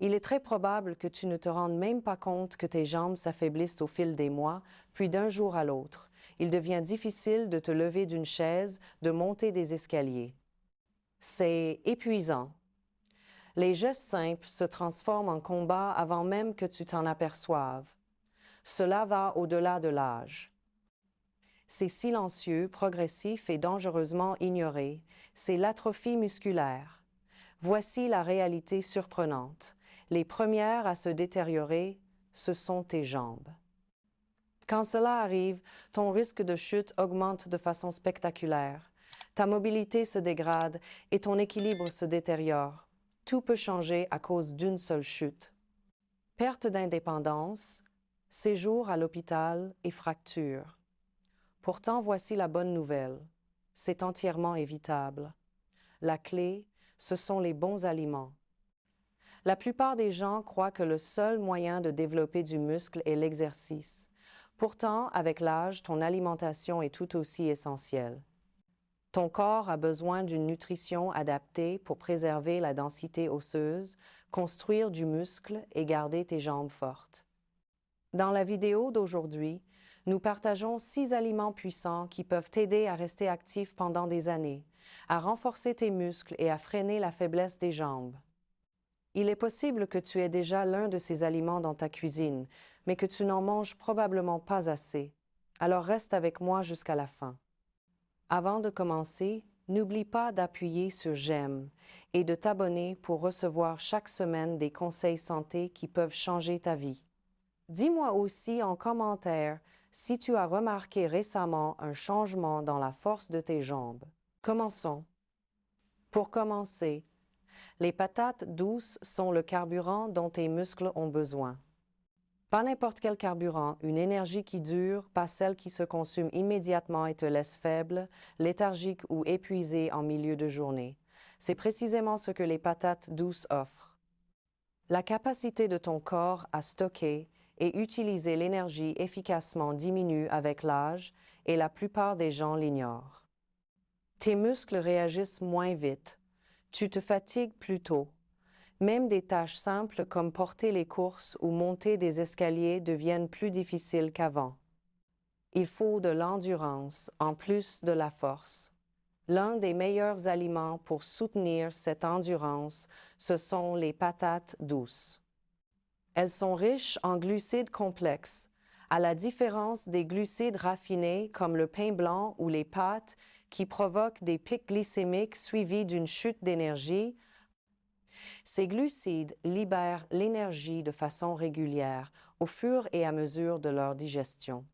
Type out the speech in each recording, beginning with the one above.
Il est très probable que tu ne te rendes même pas compte que tes jambes s'affaiblissent au fil des mois, puis d'un jour à l'autre. Il devient difficile de te lever d'une chaise, de monter des escaliers. C'est épuisant. Les gestes simples se transforment en combat avant même que tu t'en aperçoives. Cela va au-delà de l'âge. C'est silencieux, progressif et dangereusement ignoré. C'est l'atrophie musculaire. Voici la réalité surprenante. Les premières à se détériorer, ce sont tes jambes. Quand cela arrive, ton risque de chute augmente de façon spectaculaire. Ta mobilité se dégrade et ton équilibre se détériore. Tout peut changer à cause d'une seule chute. Perte d'indépendance, séjour à l'hôpital et fracture. Pourtant, voici la bonne nouvelle. C'est entièrement évitable. La clé, ce sont les bons aliments. La plupart des gens croient que le seul moyen de développer du muscle est l'exercice. Pourtant, avec l'âge, ton alimentation est tout aussi essentielle. Ton corps a besoin d'une nutrition adaptée pour préserver la densité osseuse, construire du muscle et garder tes jambes fortes. Dans la vidéo d'aujourd'hui, nous partageons 6 aliments puissants qui peuvent t'aider à rester actif pendant des années, à renforcer tes muscles et à freiner la faiblesse des jambes. Il est possible que tu aies déjà l'un de ces aliments dans ta cuisine, mais que tu n'en manges probablement pas assez. Alors reste avec moi jusqu'à la fin. Avant de commencer, n'oublie pas d'appuyer sur j'aime et de t'abonner pour recevoir chaque semaine des conseils santé qui peuvent changer ta vie. Dis-moi aussi en commentaire si tu as remarqué récemment un changement dans la force de tes jambes. Commençons. Pour commencer, les patates douces sont le carburant dont tes muscles ont besoin. Pas n'importe quel carburant, une énergie qui dure, pas celle qui se consume immédiatement et te laisse faible, léthargique ou épuisé en milieu de journée. C'est précisément ce que les patates douces offrent. La capacité de ton corps à stocker et utiliser l'énergie efficacement diminue avec l'âge et la plupart des gens l'ignorent. Tes muscles réagissent moins vite. Tu te fatigues plus tôt. Même des tâches simples comme porter les courses ou monter des escaliers deviennent plus difficiles qu'avant. Il faut de l'endurance en plus de la force. L'un des meilleurs aliments pour soutenir cette endurance, ce sont les patates douces. Elles sont riches en glucides complexes. À la différence des glucides raffinés comme le pain blanc ou les pâtes qui provoquent des pics glycémiques suivis d'une chute d'énergie, ces glucides libèrent l'énergie de façon régulière au fur et à mesure de leur digestion.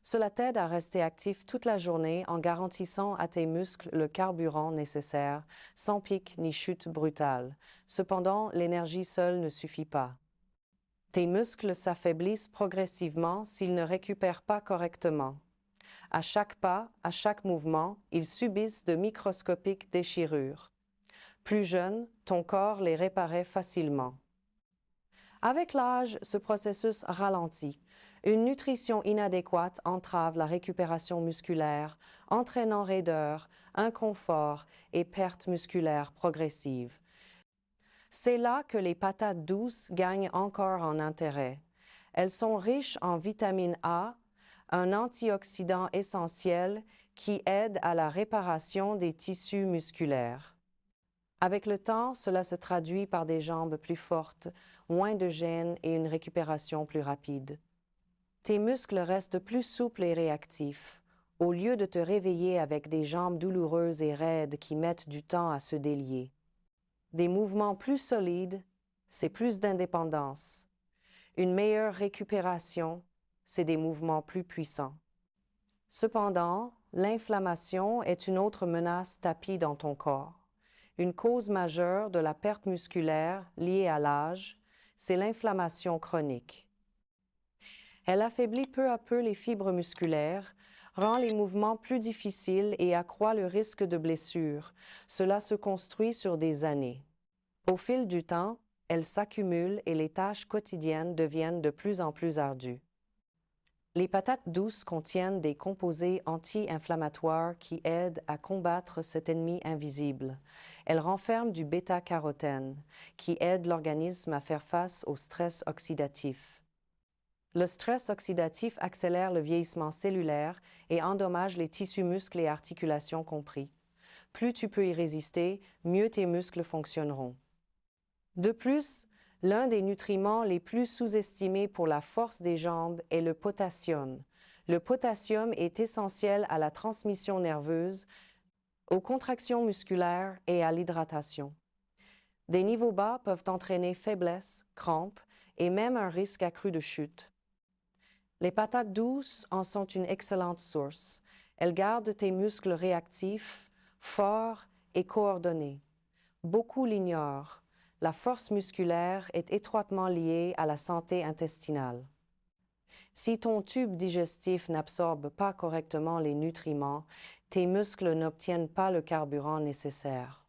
Cela t'aide à rester actif toute la journée en garantissant à tes muscles le carburant nécessaire, sans pic ni chute brutale. Cependant, l'énergie seule ne suffit pas. Tes muscles s'affaiblissent progressivement s'ils ne récupèrent pas correctement. À chaque pas, à chaque mouvement, ils subissent de microscopiques déchirures. Plus jeune, ton corps les réparait facilement. Avec l'âge, ce processus ralentit. Une nutrition inadéquate entrave la récupération musculaire, entraînant raideur, inconfort et perte musculaire progressive. C'est là que les patates douces gagnent encore en intérêt. Elles sont riches en vitamine A, un antioxydant essentiel qui aide à la réparation des tissus musculaires. Avec le temps, cela se traduit par des jambes plus fortes, moins de gêne et une récupération plus rapide. Tes muscles restent plus souples et réactifs, au lieu de te réveiller avec des jambes douloureuses et raides qui mettent du temps à se délier. Des mouvements plus solides, c'est plus d'indépendance. Une meilleure récupération, c'est des mouvements plus puissants. Cependant, l'inflammation est une autre menace tapie dans ton corps. Une cause majeure de la perte musculaire liée à l'âge, c'est l'inflammation chronique. Elle affaiblit peu à peu les fibres musculaires, rend les mouvements plus difficiles et accroît le risque de blessure. Cela se construit sur des années. Au fil du temps, elle s'accumule et les tâches quotidiennes deviennent de plus en plus ardues. Les patates douces contiennent des composés anti-inflammatoires qui aident à combattre cet ennemi invisible. Elles renferment du bêta-carotène, qui aide l'organisme à faire face au stress oxydatif. Le stress oxydatif accélère le vieillissement cellulaire et endommage les tissus, muscles et articulations compris. Plus tu peux y résister, mieux tes muscles fonctionneront. De plus, l'un des nutriments les plus sous-estimés pour la force des jambes est le potassium. Le potassium est essentiel à la transmission nerveuse, aux contractions musculaires et à l'hydratation. Des niveaux bas peuvent entraîner faiblesse, crampes et même un risque accru de chute. Les patates douces en sont une excellente source. Elles gardent tes muscles réactifs, forts et coordonnés. Beaucoup l'ignorent. La force musculaire est étroitement liée à la santé intestinale. Si ton tube digestif n'absorbe pas correctement les nutriments, tes muscles n'obtiennent pas le carburant nécessaire.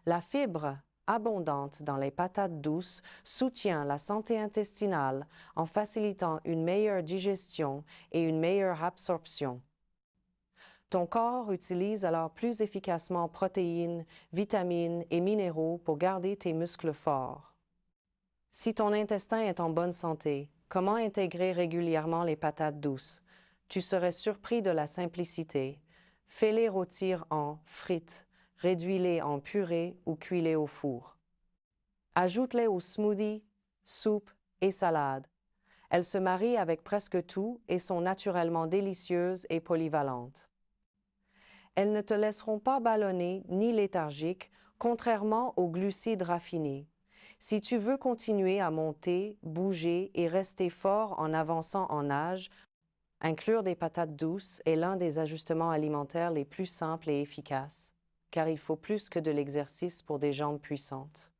La fibre abondante dans les patates douces soutient la santé intestinale en facilitant une meilleure digestion et une meilleure absorption. Ton corps utilise alors plus efficacement protéines, vitamines et minéraux pour garder tes muscles forts. Si ton intestin est en bonne santé, comment intégrer régulièrement les patates douces? Tu serais surpris de la simplicité. Fais-les rôtir en frites, réduis-les en purée ou cuis-les au four. Ajoute-les aux smoothies, soupes et salades. Elles se marient avec presque tout et sont naturellement délicieuses et polyvalentes. Elles ne te laisseront pas ballonner ni léthargique, contrairement aux glucides raffinés. Si tu veux continuer à monter, bouger et rester fort en avançant en âge, inclure des patates douces est l'un des ajustements alimentaires les plus simples et efficaces, car il faut plus que de l'exercice pour des jambes puissantes.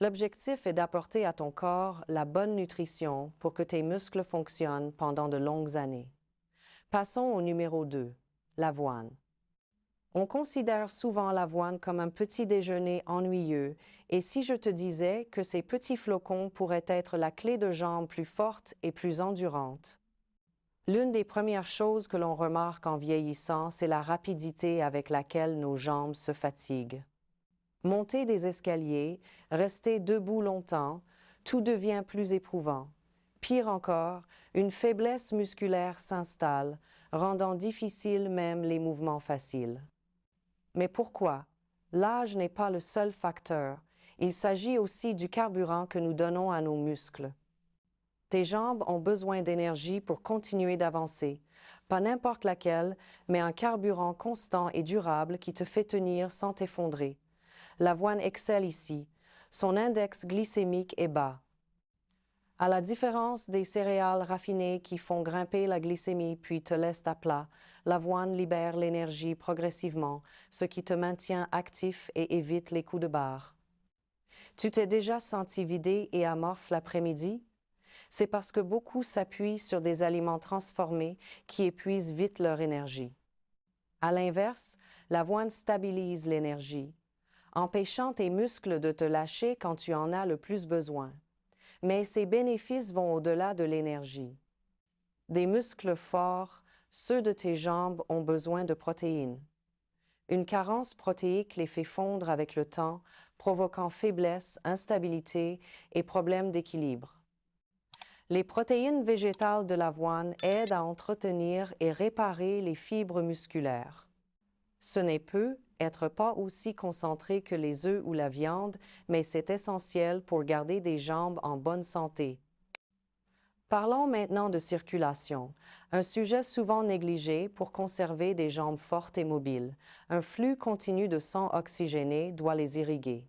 L'objectif est d'apporter à ton corps la bonne nutrition pour que tes muscles fonctionnent pendant de longues années. Passons au numéro 2, l'avoine. On considère souvent l'avoine comme un petit déjeuner ennuyeux, et si je te disais que ces petits flocons pourraient être la clé de jambes plus fortes et plus endurantes? L'une des premières choses que l'on remarque en vieillissant, c'est la rapidité avec laquelle nos jambes se fatiguent. Monter des escaliers, rester debout longtemps, tout devient plus éprouvant. Pire encore, une faiblesse musculaire s'installe, rendant difficiles même les mouvements faciles. Mais pourquoi? L'âge n'est pas le seul facteur. Il s'agit aussi du carburant que nous donnons à nos muscles. Tes jambes ont besoin d'énergie pour continuer d'avancer, pas n'importe laquelle, mais un carburant constant et durable qui te fait tenir sans t'effondrer. L'avoine excelle ici. Son index glycémique est bas. À la différence des céréales raffinées qui font grimper la glycémie puis te laissent à plat, l'avoine libère l'énergie progressivement, ce qui te maintient actif et évite les coups de barre. Tu t'es déjà senti vidé et amorphe l'après-midi? C'est parce que beaucoup s'appuient sur des aliments transformés qui épuisent vite leur énergie. À l'inverse, l'avoine stabilise l'énergie, empêchant tes muscles de te lâcher quand tu en as le plus besoin. Mais ces bénéfices vont au-delà de l'énergie. Des muscles forts, ceux de tes jambes ont besoin de protéines. Une carence protéique les fait fondre avec le temps, provoquant faiblesse, instabilité et problèmes d'équilibre. Les protéines végétales de l'avoine aident à entretenir et réparer les fibres musculaires. Ce n'est peu, être pas aussi concentré que les œufs ou la viande, mais c'est essentiel pour garder des jambes en bonne santé. Parlons maintenant de circulation, un sujet souvent négligé pour conserver des jambes fortes et mobiles. Un flux continu de sang oxygéné doit les irriguer.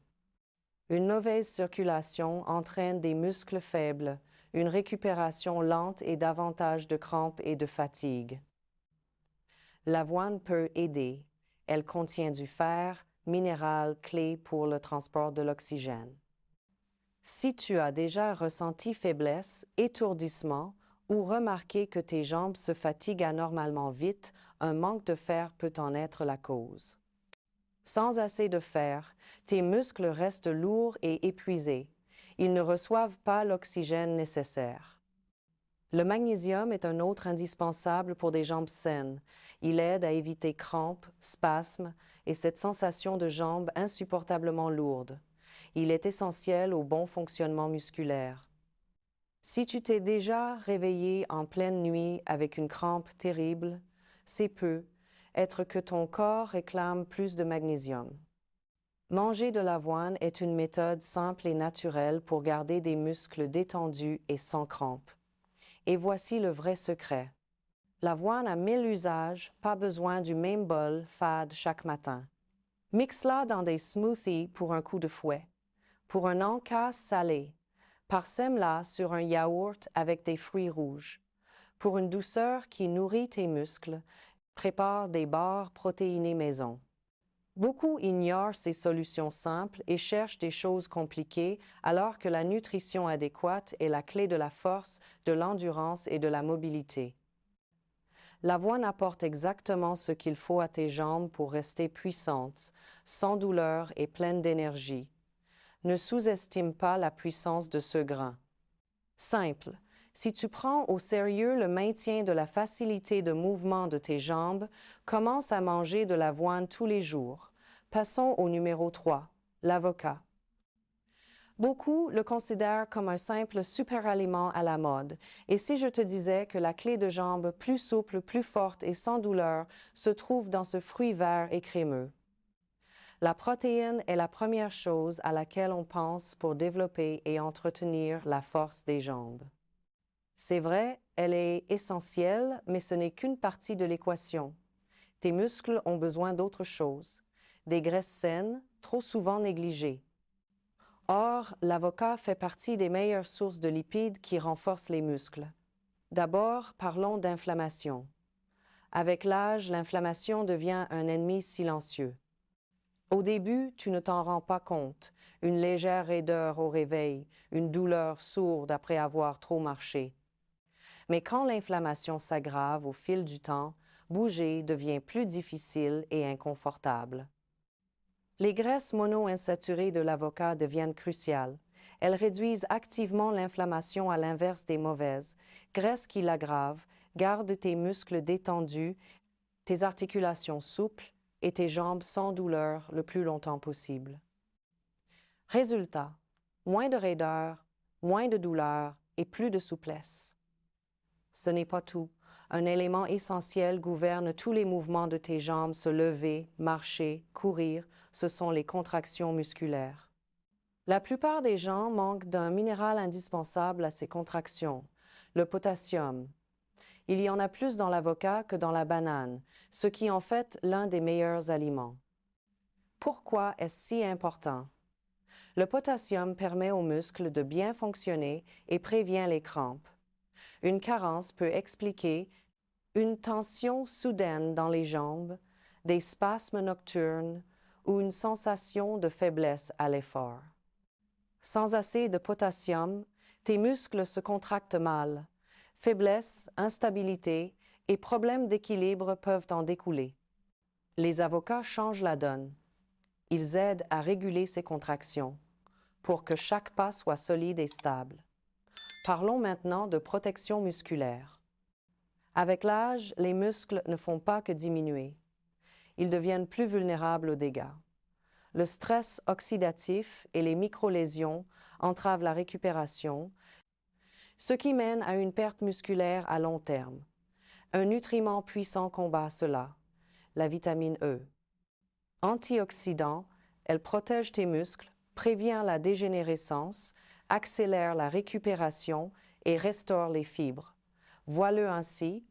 Une mauvaise circulation entraîne des muscles faibles, une récupération lente et davantage de crampes et de fatigue. L'avoine peut aider. Elle contient du fer, minéral clé pour le transport de l'oxygène. Si tu as déjà ressenti faiblesse, étourdissement ou remarqué que tes jambes se fatiguent anormalement vite, un manque de fer peut en être la cause. Sans assez de fer, tes muscles restent lourds et épuisés. Ils ne reçoivent pas l'oxygène nécessaire. Le magnésium est un autre indispensable pour des jambes saines. Il aide à éviter crampes, spasmes et cette sensation de jambes insupportablement lourdes. Il est essentiel au bon fonctionnement musculaire. Si tu t'es déjà réveillé en pleine nuit avec une crampe terrible, c'est peu être que ton corps réclame plus de magnésium. Manger de l'avoine est une méthode simple et naturelle pour garder des muscles détendus et sans crampes. Et voici le vrai secret. L'avoine a 1000 usages, pas besoin du même bol fade chaque matin. Mixe-la dans des smoothies pour un coup de fouet. Pour un encas salé, parsème-la sur un yaourt avec des fruits rouges. Pour une douceur qui nourrit tes muscles, prépare des barres protéinées maison. Beaucoup ignorent ces solutions simples et cherchent des choses compliquées alors que la nutrition adéquate est la clé de la force, de l'endurance et de la mobilité. L'avoine apporte exactement ce qu'il faut à tes jambes pour rester puissantes, sans douleur et pleines d'énergie. Ne sous-estime pas la puissance de ce grain. Simple. Si tu prends au sérieux le maintien de la facilité de mouvement de tes jambes, commence à manger de l'avoine tous les jours. Passons au numéro 3, l'avocat. Beaucoup le considèrent comme un simple superaliment à la mode. Et si je te disais que la clé de jambes plus souple, plus forte et sans douleur se trouve dans ce fruit vert et crémeux? La protéine est la première chose à laquelle on pense pour développer et entretenir la force des jambes. C'est vrai, elle est essentielle, mais ce n'est qu'une partie de l'équation. Tes muscles ont besoin d'autre chose, des graisses saines, trop souvent négligées. Or, l'avocat fait partie des meilleures sources de lipides qui renforcent les muscles. D'abord, parlons d'inflammation. Avec l'âge, l'inflammation devient un ennemi silencieux. Au début, tu ne t'en rends pas compte, une légère raideur au réveil, une douleur sourde après avoir trop marché. Mais quand l'inflammation s'aggrave au fil du temps, bouger devient plus difficile et inconfortable. Les graisses monoinsaturées de l'avocat deviennent cruciales. Elles réduisent activement l'inflammation à l'inverse des mauvaises, graisses qui l'aggravent, gardent tes muscles détendus, tes articulations souples et tes jambes sans douleur le plus longtemps possible. Résultat, moins de raideur, moins de douleur et plus de souplesse. Ce n'est pas tout. Un élément essentiel gouverne tous les mouvements de tes jambes, se lever, marcher, courir, ce sont les contractions musculaires. La plupart des gens manquent d'un minéral indispensable à ces contractions, le potassium. Il y en a plus dans l'avocat que dans la banane, ce qui en fait l'un des meilleurs aliments. Pourquoi est-ce si important? Le potassium permet aux muscles de bien fonctionner et prévient les crampes. Une carence peut expliquer une tension soudaine dans les jambes, des spasmes nocturnes ou une sensation de faiblesse à l'effort. Sans assez de potassium, tes muscles se contractent mal. Faiblesse, instabilité et problèmes d'équilibre peuvent en découler. Les avocats changent la donne. Ils aident à réguler ces contractions pour que chaque pas soit solide et stable. Parlons maintenant de protection musculaire. Avec l'âge, les muscles ne font pas que diminuer. Ils deviennent plus vulnérables aux dégâts. Le stress oxydatif et les microlésions entravent la récupération, ce qui mène à une perte musculaire à long terme. Un nutriment puissant combat cela, la vitamine E. Antioxydant, elle protège tes muscles, prévient la dégénérescence, accélère la récupération et restaure les fibres. Vois-le ainsi,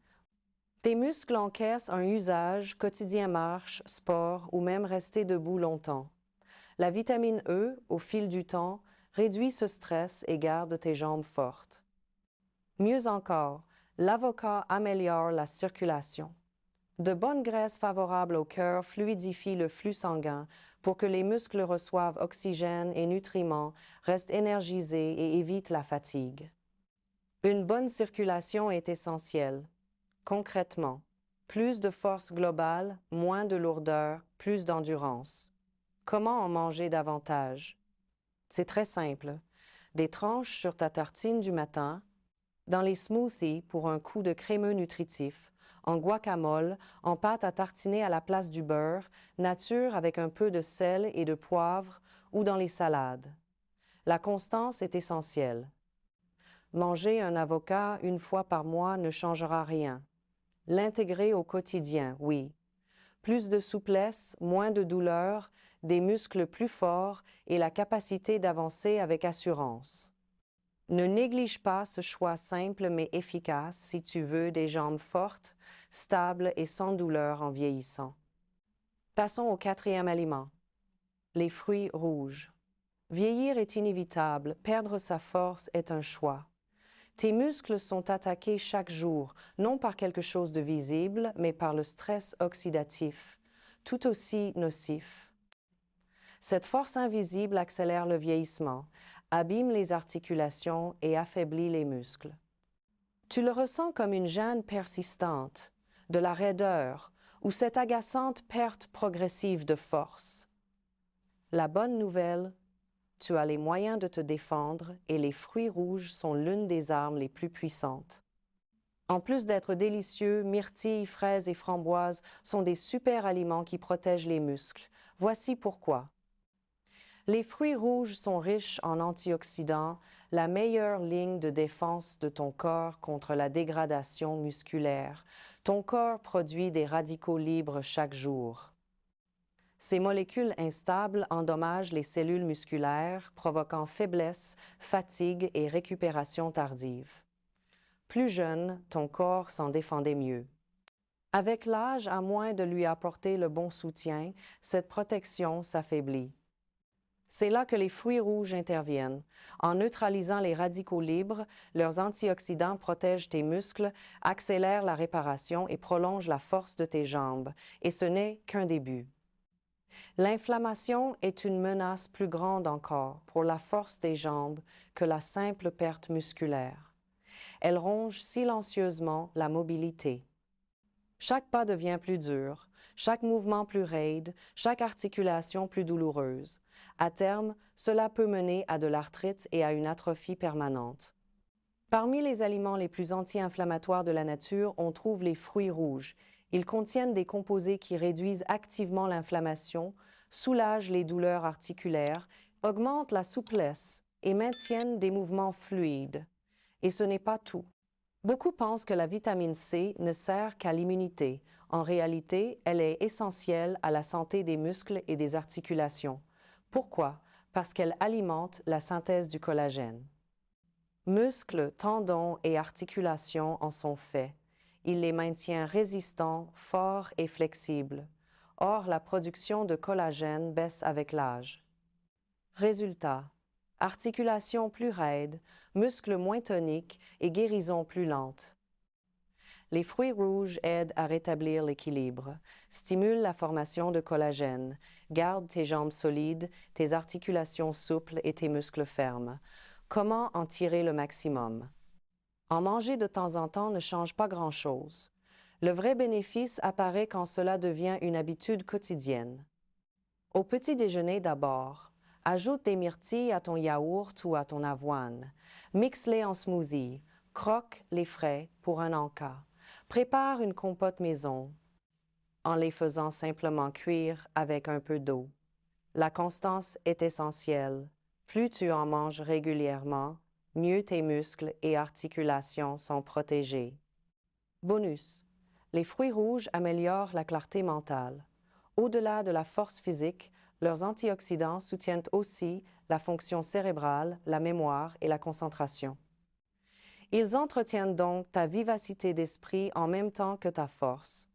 tes muscles encaissent un usage, quotidien marche, sport ou même rester debout longtemps. La vitamine E, au fil du temps, réduit ce stress et garde tes jambes fortes. Mieux encore, l'avocat améliore la circulation. De bonnes graisses favorables au cœur fluidifient le flux sanguin pour que les muscles reçoivent oxygène et nutriments, restent énergisés et évitent la fatigue. Une bonne circulation est essentielle. Concrètement, plus de force globale, moins de lourdeur, plus d'endurance. Comment en manger davantage? C'est très simple. Des tranches sur ta tartine du matin, Dans les smoothies pour un coup de crémeux nutritif, en guacamole, en pâte à tartiner à la place du beurre, nature avec un peu de sel et de poivre, ou dans les salades. La constance est essentielle. Manger un avocat une fois par mois ne changera rien. L'intégrer au quotidien, oui. Plus de souplesse, moins de douleur, des muscles plus forts et la capacité d'avancer avec assurance. Ne néglige pas ce choix simple mais efficace si tu veux des jambes fortes, stables et sans douleur en vieillissant. Passons au quatrième aliment, les fruits rouges. Vieillir est inévitable, perdre sa force est un choix. Tes muscles sont attaqués chaque jour, non par quelque chose de visible, mais par le stress oxydatif, tout aussi nocif. Cette force invisible accélère le vieillissement, abîme les articulations et affaiblit les muscles. Tu le ressens comme une gêne persistante, de la raideur ou cette agaçante perte progressive de force. La bonne nouvelle, tu as les moyens de te défendre et les fruits rouges sont l'une des armes les plus puissantes. En plus d'être délicieux, myrtilles, fraises et framboises sont des super aliments qui protègent les muscles. Voici pourquoi. Les fruits rouges sont riches en antioxydants, la meilleure ligne de défense de ton corps contre la dégradation musculaire. Ton corps produit des radicaux libres chaque jour. Ces molécules instables endommagent les cellules musculaires, provoquant faiblesse, fatigue et récupération tardive. Plus jeune, ton corps s'en défendait mieux. Avec l'âge, à moins de lui apporter le bon soutien, cette protection s'affaiblit. C'est là que les fruits rouges interviennent. En neutralisant les radicaux libres, leurs antioxydants protègent tes muscles, accélèrent la réparation et prolongent la force de tes jambes. Et ce n'est qu'un début. L'inflammation est une menace plus grande encore pour la force des jambes que la simple perte musculaire. Elle ronge silencieusement la mobilité. Chaque pas devient plus dur, chaque mouvement plus raide, chaque articulation plus douloureuse. À terme, cela peut mener à de l'arthrite et à une atrophie permanente. Parmi les aliments les plus anti-inflammatoires de la nature, on trouve les fruits rouges. Ils contiennent des composés qui réduisent activement l'inflammation, soulagent les douleurs articulaires, augmentent la souplesse et maintiennent des mouvements fluides. Et ce n'est pas tout. Beaucoup pensent que la vitamine C ne sert qu'à l'immunité. En réalité, elle est essentielle à la santé des muscles et des articulations. Pourquoi? Parce qu'elle alimente la synthèse du collagène. Muscles, tendons et articulations en sont faits. Il les maintient résistants, forts et flexibles. Or, la production de collagène baisse avec l'âge. Résultat, articulations plus raides, muscles moins toniques et guérison plus lente. Les fruits rouges aident à rétablir l'équilibre, stimulent la formation de collagène, gardent tes jambes solides, tes articulations souples et tes muscles fermes. Comment en tirer le maximum? En manger de temps en temps ne change pas grand-chose. Le vrai bénéfice apparaît quand cela devient une habitude quotidienne. Au petit déjeuner d'abord, ajoute des myrtilles à ton yaourt ou à ton avoine. Mixe-les en smoothie. Croque les frais pour un en-cas. Prépare une compote maison en les faisant simplement cuire avec un peu d'eau. La constance est essentielle. Plus tu en manges régulièrement, mieux tes muscles et articulations sont protégés. Bonus, les fruits rouges améliorent la clarté mentale. Au-delà de la force physique, leurs antioxydants soutiennent aussi la fonction cérébrale, la mémoire et la concentration. Ils entretiennent donc ta vivacité d'esprit en même temps que ta force.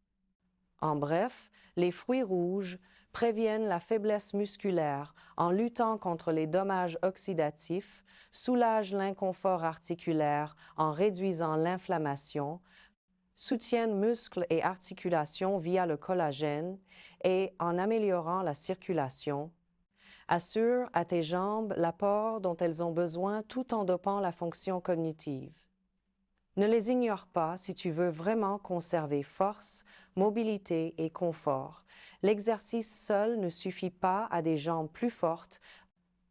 En bref, les fruits rouges préviennent la faiblesse musculaire en luttant contre les dommages oxydatifs, soulagent l'inconfort articulaire en réduisant l'inflammation, soutiennent muscles et articulations via le collagène et en améliorant la circulation, assurent à tes jambes l'apport dont elles ont besoin tout en dopant la fonction cognitive. Ne les ignore pas si tu veux vraiment conserver force, mobilité et confort. L'exercice seul ne suffit pas à des jambes plus fortes.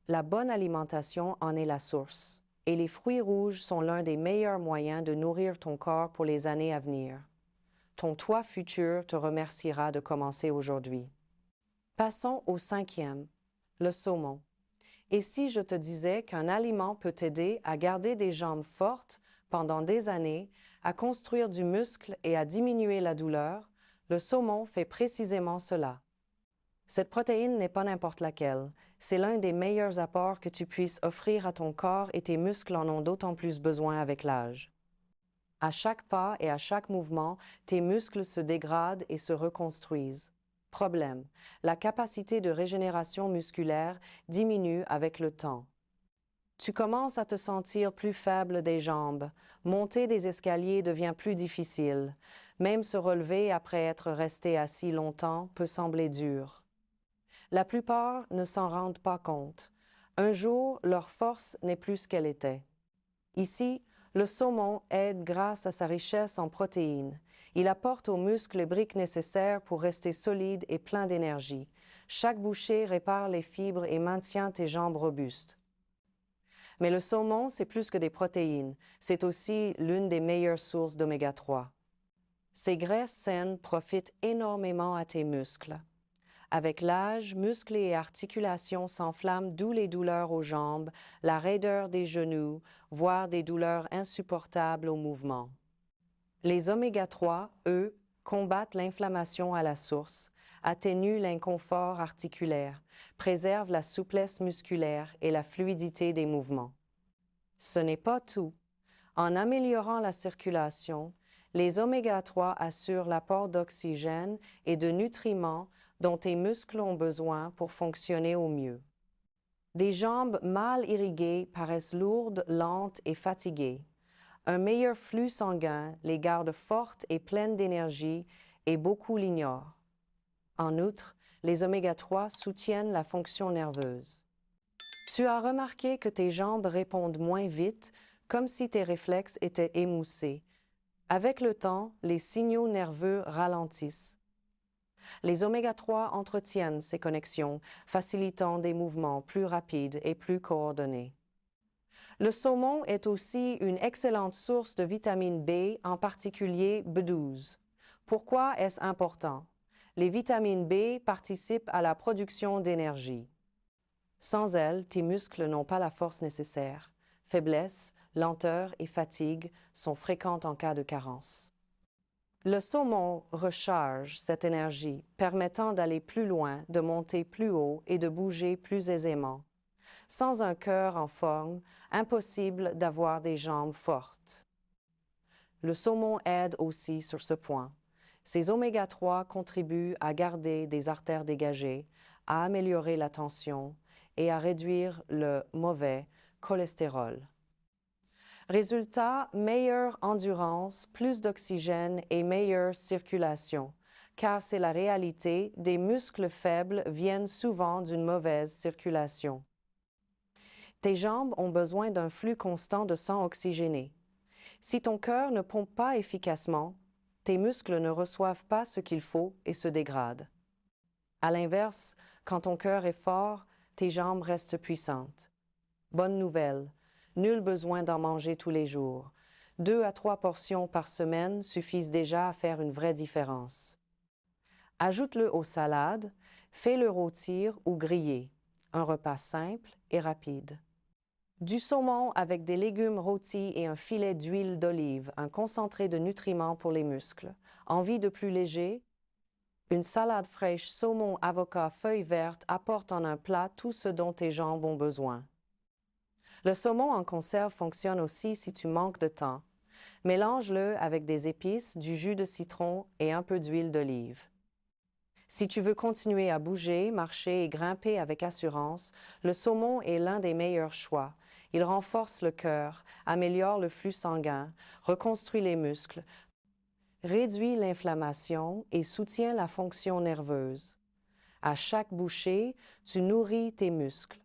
La bonne alimentation en est la source. et les fruits rouges sont l'un des meilleurs moyens de nourrir ton corps pour les années à venir. Ton toi futur te remerciera de commencer aujourd'hui. Passons au 5e, le saumon. Et si je te disais qu'un aliment peut t'aider à garder des jambes fortes pendant des années, à construire du muscle et à diminuer la douleur, le saumon fait précisément cela. Cette protéine n'est pas n'importe laquelle. C'est l'un des meilleurs apports que tu puisses offrir à ton corps et tes muscles en ont d'autant plus besoin avec l'âge. À chaque pas et à chaque mouvement, tes muscles se dégradent et se reconstruisent. Problème, la capacité de régénération musculaire diminue avec le temps. Tu commences à te sentir plus faible des jambes, monter des escaliers devient plus difficile, même se relever après être resté assis longtemps peut sembler dur. La plupart ne s'en rendent pas compte. Un jour, leur force n'est plus ce qu'elle était. Ici, le saumon aide grâce à sa richesse en protéines. Il apporte aux muscles les briques nécessaires pour rester solide et plein d'énergie. Chaque bouchée répare les fibres et maintient tes jambes robustes. Mais le saumon, c'est plus que des protéines. C'est aussi l'une des meilleures sources d'oméga 3. Ces graisses saines profitent énormément à tes muscles. Avec l'âge, muscles et articulations s'enflamment, d'où les douleurs aux jambes, la raideur des genoux, voire des douleurs insupportables au mouvement. Les oméga 3, eux, combattent l'inflammation à la source, atténuent l'inconfort articulaire, préservent la souplesse musculaire et la fluidité des mouvements. Ce n'est pas tout. En améliorant la circulation, les oméga 3 assurent l'apport d'oxygène et de nutriments dont tes muscles ont besoin pour fonctionner au mieux. Des jambes mal irriguées paraissent lourdes, lentes et fatiguées. Un meilleur flux sanguin les garde fortes et pleines d'énergie et beaucoup l'ignorent. En outre, les oméga 3 soutiennent la fonction nerveuse. Tu as remarqué que tes jambes répondent moins vite, comme si tes réflexes étaient émoussés. Avec le temps, les signaux nerveux ralentissent. Les oméga 3 entretiennent ces connexions, facilitant des mouvements plus rapides et plus coordonnés. Le saumon est aussi une excellente source de vitamine B, en particulier B12. Pourquoi est-ce important? Les vitamines B participent à la production d'énergie. Sans elles, tes muscles n'ont pas la force nécessaire. Faiblesse, lenteur et fatigue sont fréquentes en cas de carence. Le saumon recharge cette énergie, permettant d'aller plus loin, de monter plus haut et de bouger plus aisément. Sans un cœur en forme, impossible d'avoir des jambes fortes. Le saumon aide aussi sur ce point. Ces oméga 3 contribuent à garder des artères dégagées, à améliorer la tension et à réduire le mauvais cholestérol. Résultat, meilleure endurance, plus d'oxygène et meilleure circulation, car c'est la réalité, des muscles faibles viennent souvent d'une mauvaise circulation. Tes jambes ont besoin d'un flux constant de sang oxygéné. Si ton cœur ne pompe pas efficacement, tes muscles ne reçoivent pas ce qu'il faut et se dégradent. À l'inverse, quand ton cœur est fort, tes jambes restent puissantes. Bonne nouvelle, nul besoin d'en manger tous les jours. 2 à 3 portions par semaine suffisent déjà à faire une vraie différence. Ajoute-le aux salades, fais-le rôtir ou griller. Un repas simple et rapide. Du saumon avec des légumes rôtis et un filet d'huile d'olive, un concentré de nutriments pour les muscles. Envie de plus léger? Une salade fraîche saumon, avocat, feuilles vertes apporte en un plat tout ce dont tes jambes ont besoin. Le saumon en conserve fonctionne aussi si tu manques de temps. Mélange-le avec des épices, du jus de citron et un peu d'huile d'olive. Si tu veux continuer à bouger, marcher et grimper avec assurance, le saumon est l'un des meilleurs choix. Il renforce le cœur, améliore le flux sanguin, reconstruit les muscles, réduit l'inflammation et soutient la fonction nerveuse. À chaque bouchée, tu nourris tes muscles.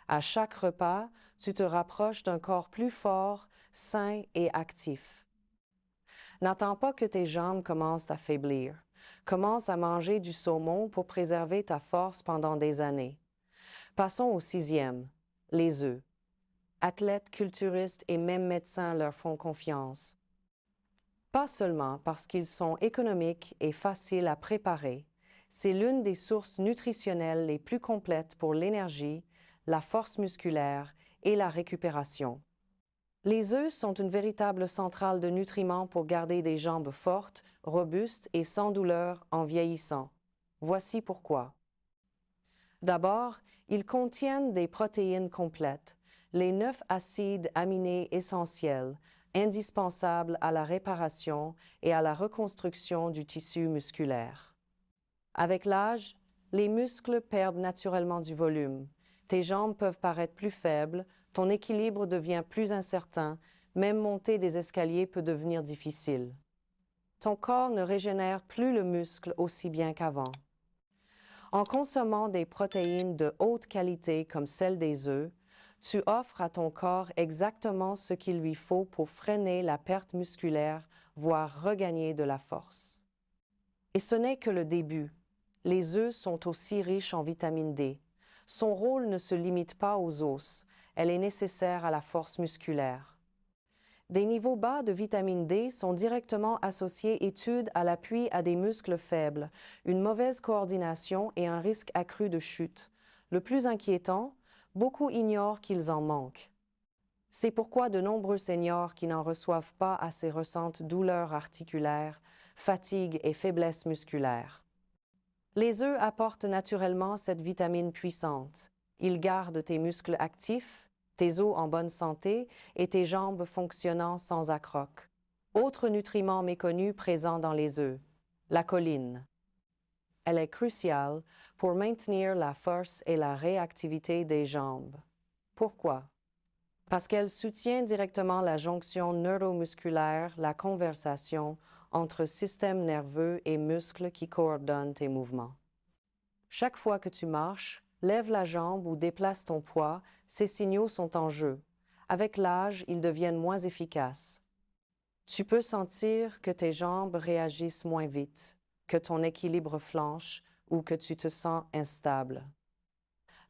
À chaque repas, tu te rapproches d'un corps plus fort, sain et actif. N'attends pas que tes jambes commencent à faiblir. Commence à manger du saumon pour préserver ta force pendant des années. Passons au 6e, les œufs. athlètes, culturistes et même médecins leur font confiance. Pas seulement parce qu'ils sont économiques et faciles à préparer, c'est l'une des sources nutritionnelles les plus complètes pour l'énergie, la force musculaire et la récupération. Les œufs sont une véritable centrale de nutriments pour garder des jambes fortes, robustes et sans douleur en vieillissant. Voici pourquoi. D'abord, ils contiennent des protéines complètes, les 9 acides aminés essentiels, indispensables à la réparation et à la reconstruction du tissu musculaire. Avec l'âge, les muscles perdent naturellement du volume. Tes jambes peuvent paraître plus faibles, ton équilibre devient plus incertain, même monter des escaliers peut devenir difficile. Ton corps ne régénère plus le muscle aussi bien qu'avant. En consommant des protéines de haute qualité comme celles des œufs, tu offres à ton corps exactement ce qu'il lui faut pour freiner la perte musculaire, voire regagner de la force. Et ce n'est que le début. Les œufs sont aussi riches en vitamine D. Son rôle ne se limite pas aux os, elle est nécessaire à la force musculaire. Des niveaux bas de vitamine D sont directement associés études à l'appui à des muscles faibles, une mauvaise coordination et un risque accru de chute. Le plus inquiétant, beaucoup ignorent qu'ils en manquent. C'est pourquoi de nombreux seniors qui n'en reçoivent pas assez ressentent douleurs articulaires, fatigue et faiblesse musculaire. Les œufs apportent naturellement cette vitamine puissante. Ils gardent tes muscles actifs, tes os en bonne santé et tes jambes fonctionnant sans accroc. Autre nutriment méconnu présent dans les œufs, la choline. Elle est cruciale pour maintenir la force et la réactivité des jambes. Pourquoi? Parce qu'elle soutient directement la jonction neuromusculaire, la conversation entre système nerveux et muscles qui coordonnent tes mouvements. Chaque fois que tu marches, lèves la jambe ou déplaces ton poids, ces signaux sont en jeu. Avec l'âge, ils deviennent moins efficaces. Tu peux sentir que tes jambes réagissent moins vite, que ton équilibre flanche ou que tu te sens instable.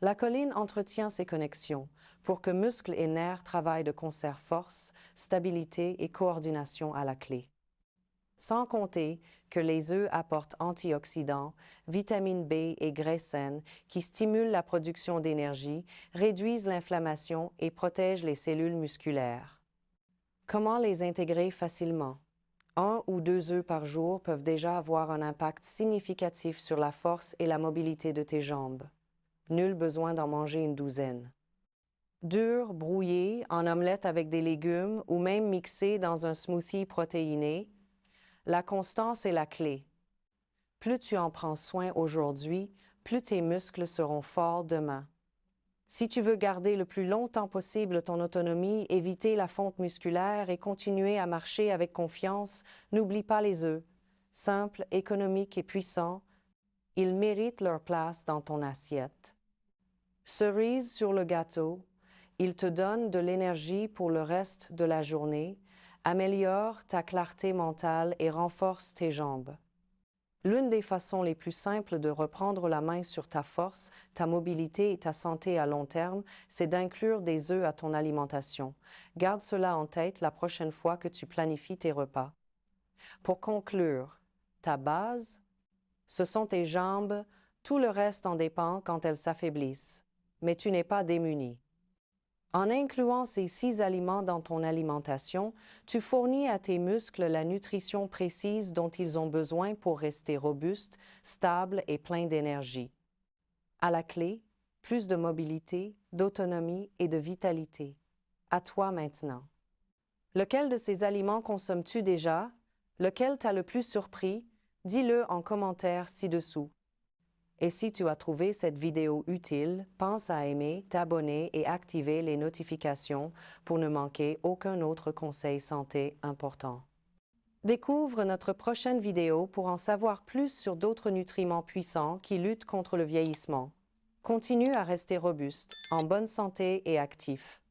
La choline entretient ces connexions pour que muscles et nerfs travaillent de concert force, stabilité et coordination à la clé. Sans compter que les œufs apportent antioxydants, vitamine B et graisses saines qui stimulent la production d'énergie, réduisent l'inflammation et protègent les cellules musculaires. Comment les intégrer facilement? 1 ou 2 œufs par jour peuvent déjà avoir un impact significatif sur la force et la mobilité de tes jambes. Nul besoin d'en manger une douzaine. Dur, brouillé, en omelette avec des légumes ou même mixé dans un smoothie protéiné, la constance est la clé. Plus tu en prends soin aujourd'hui, plus tes muscles seront forts demain. Si tu veux garder le plus longtemps possible ton autonomie, éviter la fonte musculaire et continuer à marcher avec confiance, n'oublie pas les œufs. Simples, économiques et puissants, ils méritent leur place dans ton assiette. Cerise sur le gâteau, ils te donnent de l'énergie pour le reste de la journée, améliore ta clarté mentale et renforce tes jambes. L'une des façons les plus simples de reprendre la main sur ta force, ta mobilité et ta santé à long terme, c'est d'inclure des œufs à ton alimentation. Garde cela en tête la prochaine fois que tu planifies tes repas. Pour conclure, ta base, ce sont tes jambes, tout le reste en dépend quand elles s'affaiblissent. Mais tu n'es pas démuni. En incluant ces 6 aliments dans ton alimentation, tu fournis à tes muscles la nutrition précise dont ils ont besoin pour rester robustes, stables et pleins d'énergie. À la clé, plus de mobilité, d'autonomie et de vitalité. À toi maintenant. Lequel de ces aliments consommes-tu déjà? Lequel t'a le plus surpris? Dis-le en commentaire ci-dessous. Et si tu as trouvé cette vidéo utile, pense à aimer, t'abonner et activer les notifications pour ne manquer aucun autre conseil santé important. Découvre notre prochaine vidéo pour en savoir plus sur d'autres nutriments puissants qui luttent contre le vieillissement. Continue à rester robuste, en bonne santé et actif.